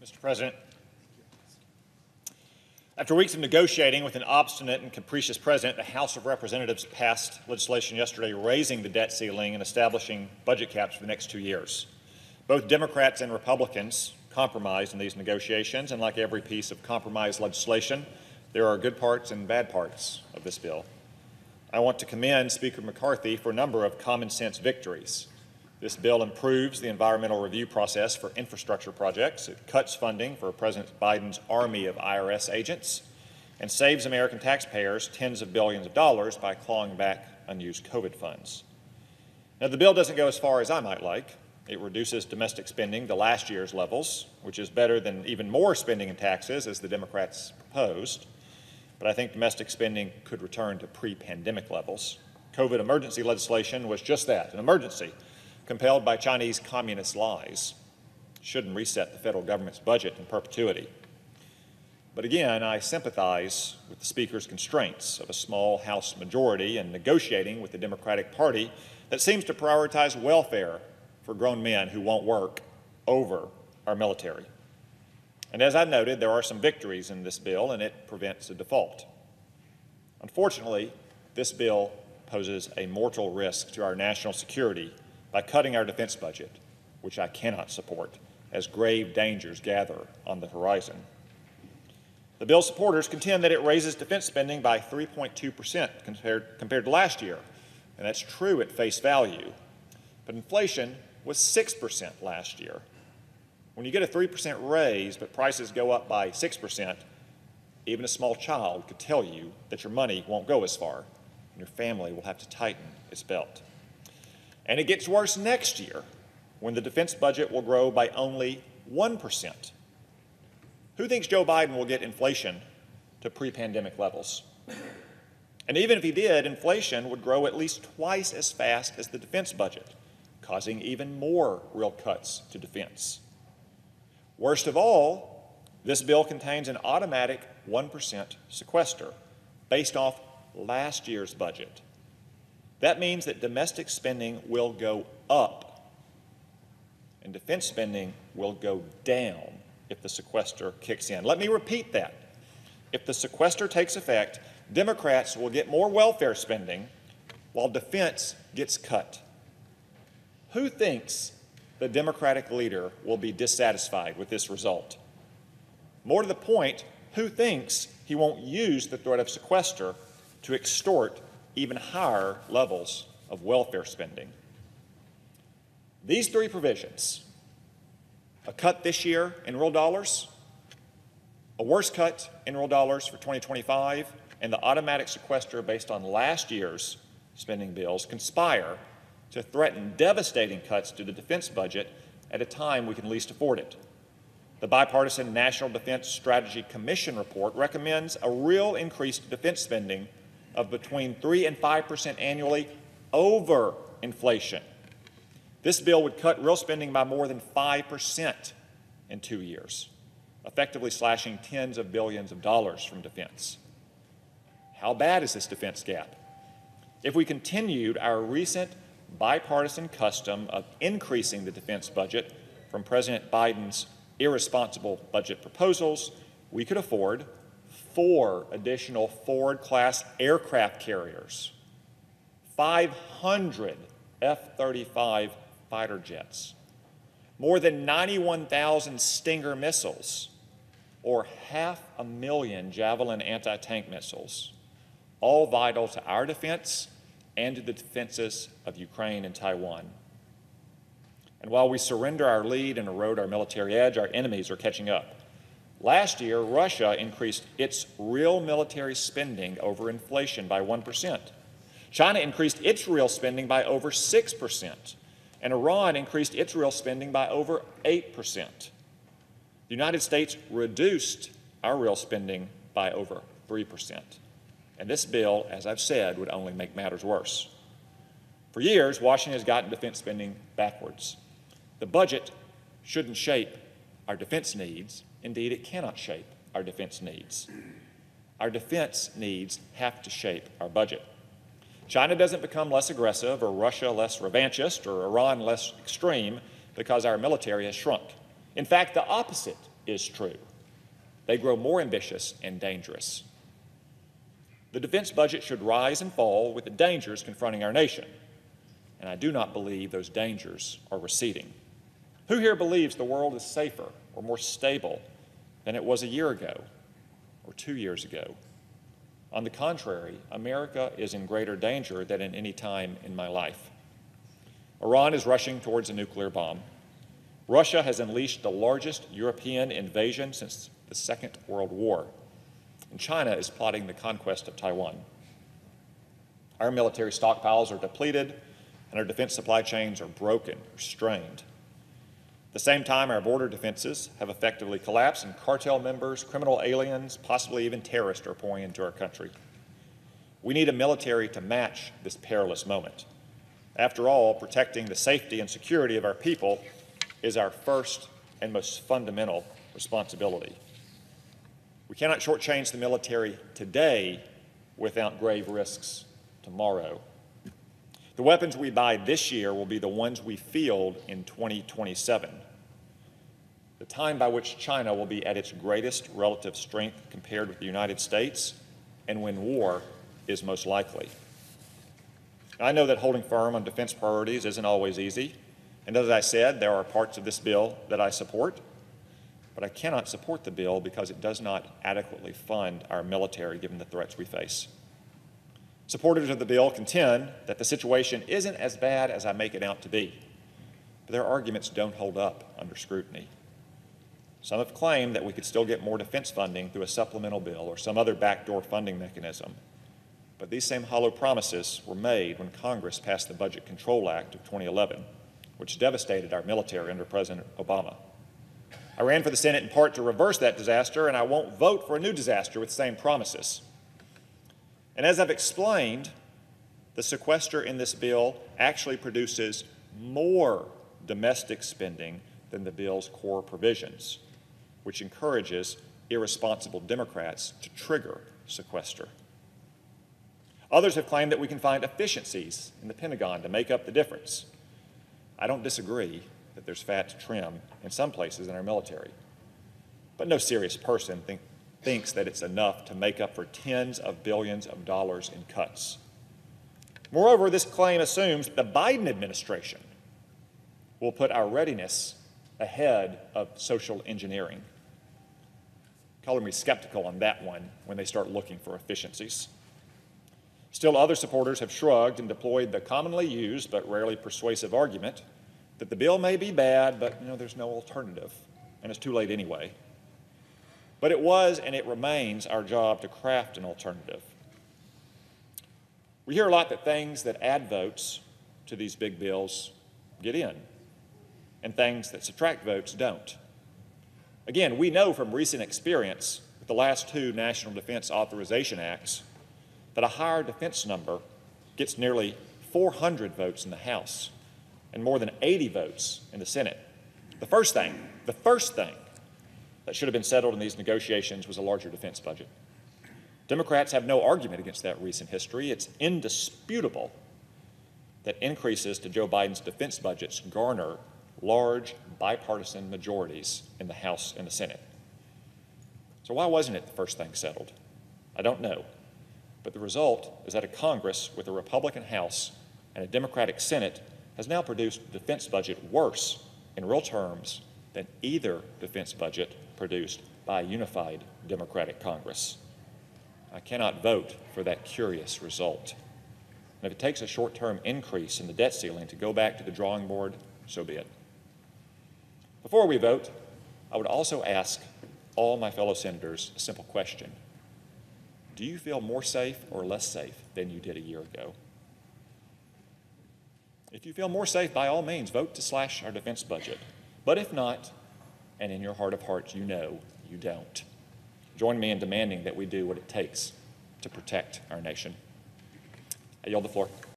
Mr. President, after weeks of negotiating with an obstinate and capricious president, the House of Representatives passed legislation yesterday raising the debt ceiling and establishing budget caps for the next 2 years. Both Democrats and Republicans compromised in these negotiations, and like every piece of compromise legislation, there are good parts and bad parts of this bill. I want to commend Speaker McCarthy for a number of common-sense victories. This bill improves the environmental review process for infrastructure projects. It cuts funding for President Biden's army of IRS agents and saves American taxpayers tens of billions of dollars by clawing back unused COVID funds. Now, the bill doesn't go as far as I might like. It reduces domestic spending to last year's levels, which is better than even more spending and taxes, as the Democrats proposed. But I think domestic spending could return to pre-pandemic levels. COVID emergency legislation was just that, an emergency, compelled by Chinese communist lies. Shouldn't reset the federal government's budget in perpetuity. But again, I sympathize with the Speaker's constraints of a small House majority and negotiating with the Democratic Party that seems to prioritize welfare for grown men who won't work over our military. And as I noted, there are some victories in this bill, and it prevents a default. Unfortunately, this bill poses a mortal risk to our national security by cutting our defense budget, which I cannot support, as grave dangers gather on the horizon. The bill's supporters contend that it raises defense spending by 3.2% compared to last year, and that's true at face value. But inflation was 6% last year. When you get a 3% raise, but prices go up by 6%, even a small child could tell you that your money won't go as far, and your family will have to tighten its belt. And it gets worse next year, when the defense budget will grow by only 1%. Who thinks Joe Biden will get inflation to pre-pandemic levels? And even if he did, inflation would grow at least twice as fast as the defense budget, causing even more real cuts to defense. Worst of all, this bill contains an automatic 1% sequester based off last year's budget. That means that domestic spending will go up and defense spending will go down if the sequester kicks in. Let me repeat that. If the sequester takes effect, Democrats will get more welfare spending while defense gets cut. Who thinks the Democratic leader will be dissatisfied with this result? More to the point, who thinks he won't use the threat of sequester to extort even higher levels of welfare spending? These three provisions, a cut this year in real dollars, a worse cut in real dollars for 2025, and the automatic sequester based on last year's spending bills, conspire to threaten devastating cuts to the defense budget at a time we can least afford it. The bipartisan National Defense Strategy Commission report recommends a real increase to defense spending of between 3% and 5% annually over inflation. This bill would cut real spending by more than 5% in 2 years, effectively slashing tens of billions of dollars from defense. How bad is this defense gap? If we continued our recent bipartisan custom of increasing the defense budget from President Biden's irresponsible budget proposals, we could afford 4 additional Ford-class aircraft carriers, 500 F-35 fighter jets, more than 91,000 Stinger missiles, or 500,000 Javelin anti-tank missiles, all vital to our defense and to the defenses of Ukraine and Taiwan. And while we surrender our lead and erode our military edge, our enemies are catching up. Last year, Russia increased its real military spending over inflation by 1%. China increased its real spending by over 6%, and Iran increased its real spending by over 8%. The United States reduced our real spending by over 3%. And this bill, as I've said, would only make matters worse. For years, Washington has gotten defense spending backwards. The budget shouldn't shape our defense needs. Indeed, it cannot shape our defense needs. Our defense needs have to shape our budget. China doesn't become less aggressive, or Russia less revanchist, or Iran less extreme because our military has shrunk. In fact, the opposite is true. They grow more ambitious and dangerous. The defense budget should rise and fall with the dangers confronting our nation, and I do not believe those dangers are receding. Who here believes the world is safer or more stable than it was a year ago or 2 years ago? On the contrary, America is in greater danger than at any time in my life. Iran is rushing towards a nuclear bomb. Russia has unleashed the largest European invasion since the Second World War, and China is plotting the conquest of Taiwan. Our military stockpiles are depleted, and our defense supply chains are broken or strained. At the same time, our border defenses have effectively collapsed, and cartel members, criminal aliens, possibly even terrorists are pouring into our country. We need a military to match this perilous moment. After all, protecting the safety and security of our people is our first and most fundamental responsibility. We cannot shortchange the military today without grave risks tomorrow. The weapons we buy this year will be the ones we field in 2027, the time by which China will be at its greatest relative strength compared with the United States, and when war is most likely. I know that holding firm on defense priorities isn't always easy, and as I said, there are parts of this bill that I support, but I cannot support the bill because it does not adequately fund our military given the threats we face. Supporters of the bill contend that the situation isn't as bad as I make it out to be, but their arguments don't hold up under scrutiny. Some have claimed that we could still get more defense funding through a supplemental bill or some other backdoor funding mechanism, but these same hollow promises were made when Congress passed the Budget Control Act of 2011, which devastated our military under President Obama. I ran for the Senate in part to reverse that disaster, and I won't vote for a new disaster with the same promises. And as I've explained, the sequester in this bill actually produces more domestic spending than the bill's core provisions, which encourages irresponsible Democrats to trigger sequester. Others have claimed that we can find efficiencies in the Pentagon to make up the difference. I don't disagree that there's fat to trim in some places in our military, but no serious person thinks that it's enough to make up for tens of billions of dollars in cuts. Moreover, this claim assumes the Biden administration will put our readiness ahead of social engineering. Color me skeptical on that one when they start looking for efficiencies. Still, other supporters have shrugged and deployed the commonly used but rarely persuasive argument that the bill may be bad, but there's no alternative, and it's too late anyway. But it was and it remains our job to craft an alternative. We hear a lot that things that add votes to these big bills get in, and things that subtract votes don't. Again, we know from recent experience with the last two National Defense Authorization Acts that a higher defense number gets nearly 400 votes in the House and more than 80 votes in the Senate. The first thing that should have been settled in these negotiations was a larger defense budget. Democrats have no argument against that recent history. It's indisputable that increases to Joe Biden's defense budgets garner large bipartisan majorities in the House and the Senate. So why wasn't it the first thing settled? I don't know. But the result is that a Congress with a Republican House and a Democratic Senate has now produced a defense budget worse in real terms than either defense budget produced by a unified Democratic Congress. I cannot vote for that curious result. And if it takes a short-term increase in the debt ceiling to go back to the drawing board, so be it. Before we vote, I would also ask all my fellow senators a simple question. Do you feel more safe or less safe than you did a year ago? If you feel more safe, by all means, vote to slash our defense budget. But if not, and in your heart of hearts you know you don't, join me in demanding that we do what it takes to protect our nation. I yield the floor.